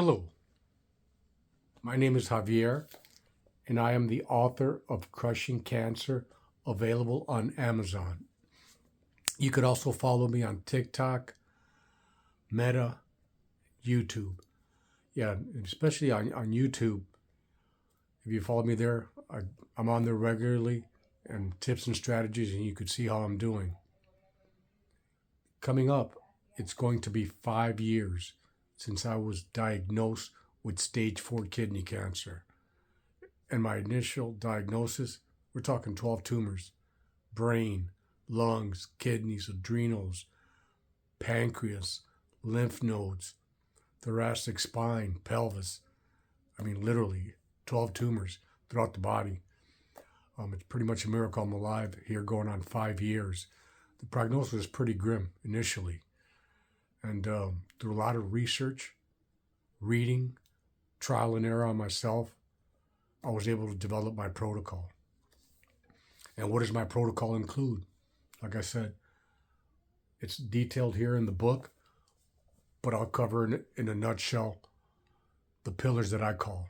Hello, my name is Javier, and I am the author of Crushing Cancer, available on Amazon. You could also follow me on TikTok, Meta, YouTube. Yeah, especially on YouTube. If you follow me there, I'm on there regularly and tips and strategies, and you could see how I'm doing. Coming up, it's going to be 5 years since I was diagnosed with stage 4 kidney cancer. And my initial diagnosis, we're talking 12 tumors: brain, lungs, kidneys, adrenals, pancreas, lymph nodes, thoracic spine, pelvis. I mean, literally 12 tumors throughout the body. It's pretty much a miracle I'm alive here going on 5 years. The prognosis was pretty grim initially. And through a lot of research, reading, trial and error on myself, I was able to develop my protocol. And what does my protocol include? Like I said, it's detailed here in the book, but I'll cover in a nutshell the pillars that I call.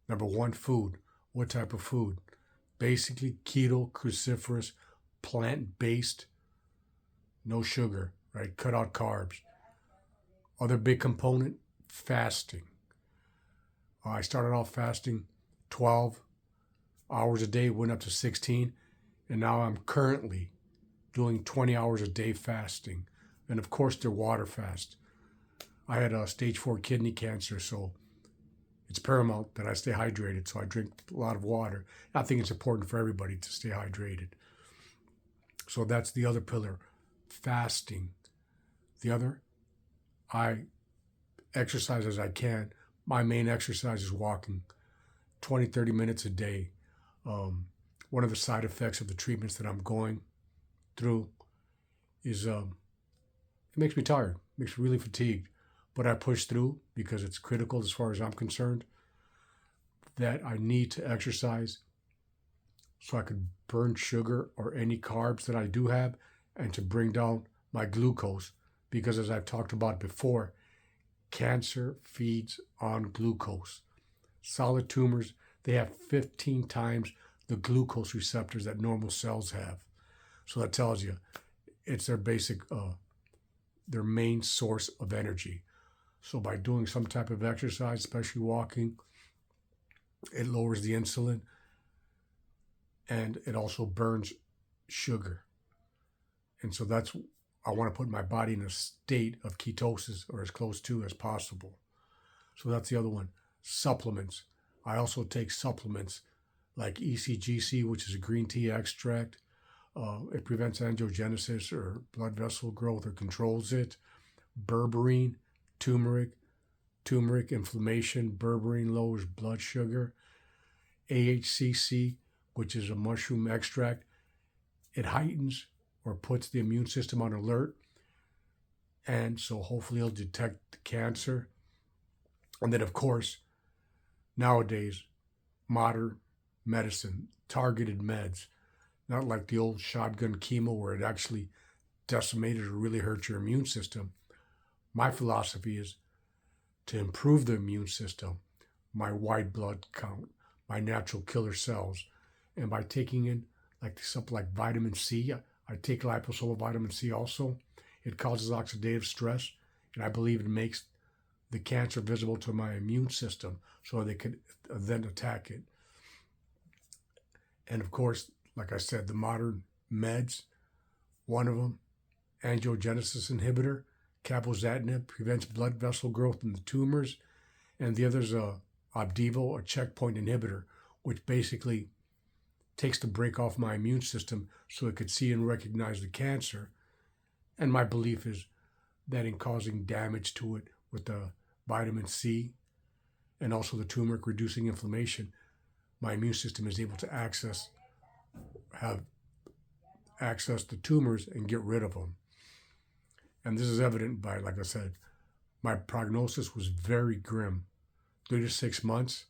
Number one, food. What type of food? Basically, keto, cruciferous, plant based, no sugar, right? Cut out carbs. Other big component, fasting. I started off fasting 12 hours a day, went up to 16, and now I'm currently doing 20 hours a day fasting. And of course, they're water fast. I had a stage 4 kidney cancer, so it's paramount that I stay hydrated. So I drink a lot of water. I think it's important for everybody to stay hydrated. So that's the other pillar, fasting. The other, I exercise as I can. My main exercise is walking 20, 30 minutes a day. One of the side effects of the treatments that I'm going through is it makes me tired, makes me really fatigued. But I push through because it's critical as far as I'm concerned that I need to exercise so I could burn sugar or any carbs that I do have and to bring down my glucose. Because as I've talked about before, cancer feeds on glucose. Solid tumors, they have 15 times the glucose receptors that normal cells have. So that tells you it's their basic, their main source of energy. So by doing some type of exercise, especially walking, it lowers the insulin and it also burns sugar. And so I want to put my body in a state of ketosis or as close to as possible. So that's the other one. Supplements. I also take supplements like ECGC, which is a green tea extract. It prevents angiogenesis or blood vessel growth or controls it. Berberine, turmeric inflammation. Berberine lowers blood sugar. AHCC, which is a mushroom extract. It heightens or puts the immune system on alert. And so hopefully it'll detect the cancer. And then, of course, nowadays, modern medicine, targeted meds, not like the old shotgun chemo where it actually decimated or really hurt your immune system. My philosophy is to improve the immune system, my white blood count, my natural killer cells. And by taking in like something like vitamin C, I take liposomal vitamin C also. It causes oxidative stress, and I believe it makes the cancer visible to my immune system so they could then attack it. And of course, like I said, the modern meds, one of them, angiogenesis inhibitor, cabozantinib, prevents blood vessel growth in the tumors, and the other is Opdivo, a checkpoint inhibitor, which basically takes the brake off my immune system so it could see and recognize the cancer. And my belief is that in causing damage to it with the vitamin C and also the turmeric reducing inflammation, my immune system is able to have access to tumors and get rid of them. And this is evident by, like I said, my prognosis was very grim. 3 to 6 months.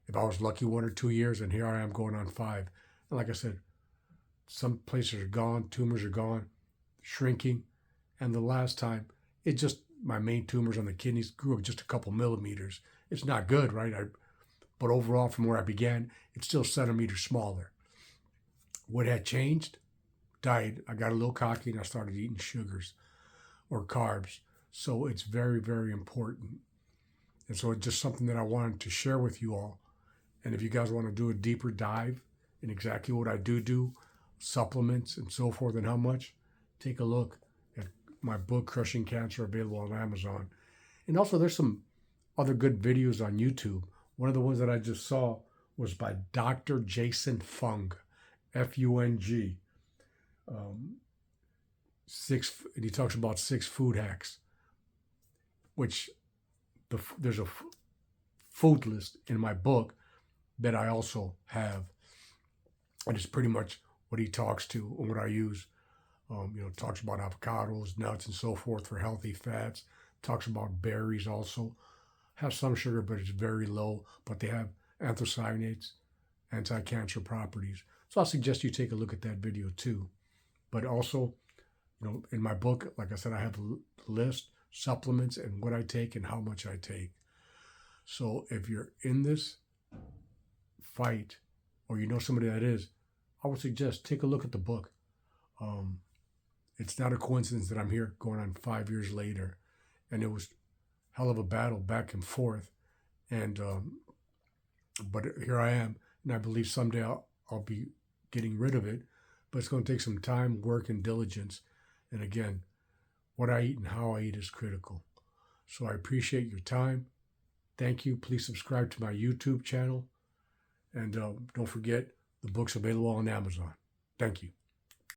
If I was lucky, 1 or 2 years, and here I am going on 5. And like I said, some places are gone, tumors are gone, shrinking. And the last time, it just my main tumors on the kidneys grew just a couple millimeters. It's not good, right? But overall, from where I began, it's still centimeters smaller. What had changed? Diet. I got a little cocky and I started eating sugars or carbs. So it's very, very important. And so it's just something that I wanted to share with you all. And if you guys want to do a deeper dive in exactly what I do, supplements and so forth and how much, take a look at my book, Crushing Cancer, available on Amazon. And also there's some other good videos on YouTube. One of the ones that I just saw was by Dr. Jason Fung, F-U-N-G. And he talks about 6 food hacks, which there's a food list in my book that I also have. And it's pretty much what he talks to and what I use. Talks about avocados, nuts, and so forth for healthy fats. Talks about berries also. Have some sugar, but it's very low. But they have anthocyanins, anti-cancer properties. So I suggest you take a look at that video too. But also, in my book, like I said, I have a list, supplements, and what I take and how much I take. So if you're in this fight, or you know somebody that is, I would suggest take a look at the book. It's not a coincidence that I'm here going on 5 years later, and it was hell of a battle back and forth. And but here I am, and I believe someday I'll be getting rid of it, but it's going to take some time, work, and diligence. And again, what I eat and how I eat is critical. So I appreciate your time. Thank you. Please subscribe to my YouTube channel. And don't forget, the book's available on Amazon. Thank you.